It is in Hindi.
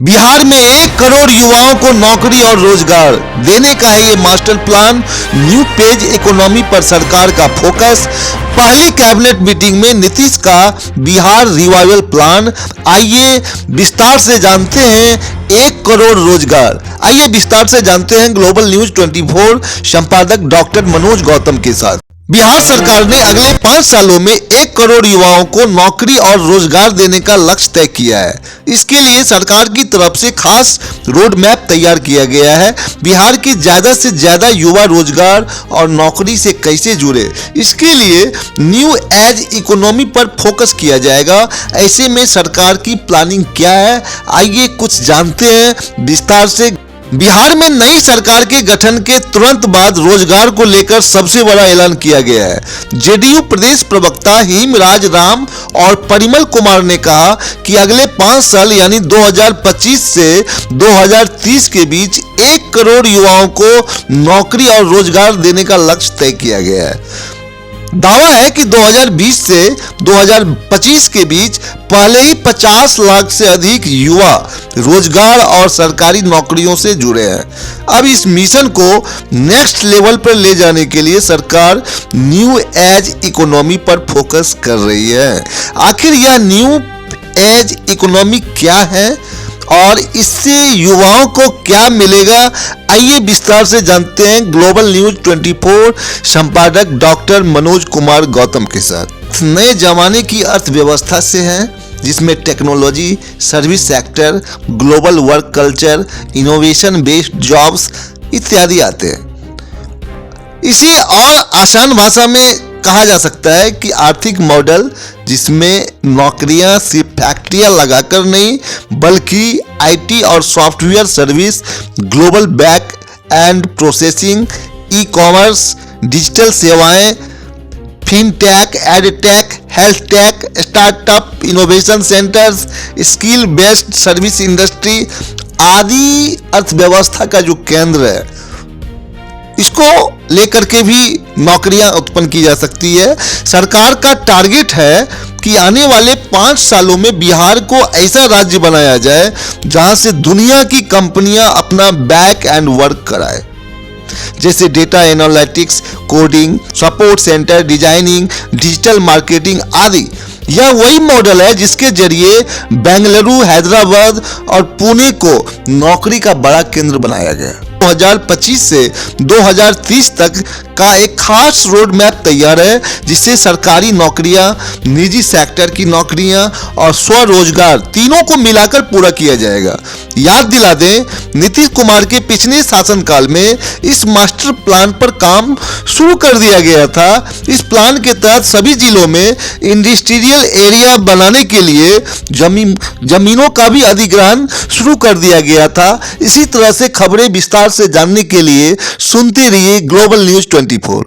बिहार में 1 करोड़ युवाओं को नौकरी और रोजगार देने का है ये master plan. New page economy पर सरकार का फोकस। पहली कैबिनेट मीटिंग में नीतीश का बिहार रिवाइवल प्लान। आइए विस्तार से जानते हैं 1 करोड़ रोजगार। आइए विस्तार से जानते हैं ग्लोबल न्यूज 24 संपादक डॉक्टर मनोज गौतम के साथ। बिहार सरकार ने अगले 5 सालों में 1 करोड़ युवाओं को नौकरी और रोजगार देने का लक्ष्य तय किया है। इसके लिए सरकार की तरफ से खास रोड मैप तैयार किया गया है। बिहार के ज्यादा से ज्यादा युवा रोजगार और नौकरी से कैसे जुड़े, इसके लिए न्यू एज इकोनॉमी पर फोकस किया जाएगा। ऐसे में सरकार की प्लानिंग क्या है, आइए कुछ जानते हैं विस्तार से। बिहार में नई सरकार के गठन के तुरंत बाद रोजगार को लेकर सबसे बड़ा ऐलान किया गया है। जेडीयू प्रदेश प्रवक्ता हिमराज राम और परिमल कुमार ने कहा कि अगले 5 साल यानी 2025 से 2030 के बीच 1 करोड़ युवाओं को नौकरी और रोजगार देने का लक्ष्य तय किया गया है। दावा है कि 2020 से 2025 के बीच पहले ही 50 लाख से अधिक युवा रोजगार और सरकारी नौकरियों से जुड़े हैं। अब इस मिशन को नेक्स्ट लेवल पर ले जाने के लिए सरकार न्यू एज इकोनॉमी पर फोकस कर रही है। आखिर यह न्यू एज इकोनॉमी क्या है और इससे युवाओं को क्या मिलेगा, आइए विस्तार से जानते हैं ग्लोबल न्यूज 24 संपादक डॉक्टर मनोज कुमार गौतम के साथ। नए जमाने की अर्थव्यवस्था से हैं, जिसमें technology, service sector, global work culture, innovation based jobs इत्यादि आते हैं। इसी और आसान भाषा में कहा जा सकता है कि आर्थिक मॉडल जिसमें नौकरियां सिर्फ फैक्ट्रियां लगाकर नहीं बल्कि आईटी और software service, global back end processing, e commerce, digital सेवाएं, fintech, edtech, health tech, startup, innovation centres, skill based service industry आदि अर्थव्यवस्था का जो केंद्र है, इसको लेकर के भी नौकरियां उत्पन्न की जा सकती है। सरकार का टारगेट है कि आने वाले 5 सालों में बिहार को ऐसा राज्य बनाया जाए जहां से दुनिया की कंपनियां अपना बैक एंड वर्क कराए, जैसे data analytics, coding, support centre, designing, digital marketing आदि। यह वही मॉडल है जिसके जरिए बेंगलुरु, हैदराबाद और पुणे को नौकरी का बड़ा केंद्र बनाया गया। 2025 से 2030 तक का एक खास रोड मैप तैयार है, जिससे सरकारी नौकरियां, निजी सेक्टर की नौकरियां और स्वरोजगार तीनों को मिलाकर पूरा किया जाएगा। याद दिला दें, नीतीश कुमार के पिछले शासनकाल में इस मास्टर प्लान पर काम शुरू कर दिया गया था। इस प्लान के तहत सभी जिलों में इंडस्ट्रियल एरिया बनाने के लिए जमीनों का भी अधिग्रहण शुरू कर दिया गया था। इसी तरह से खबरें विस्तार से जानने के लिए सुनते रहिए ग्लोबल न्यूज 24।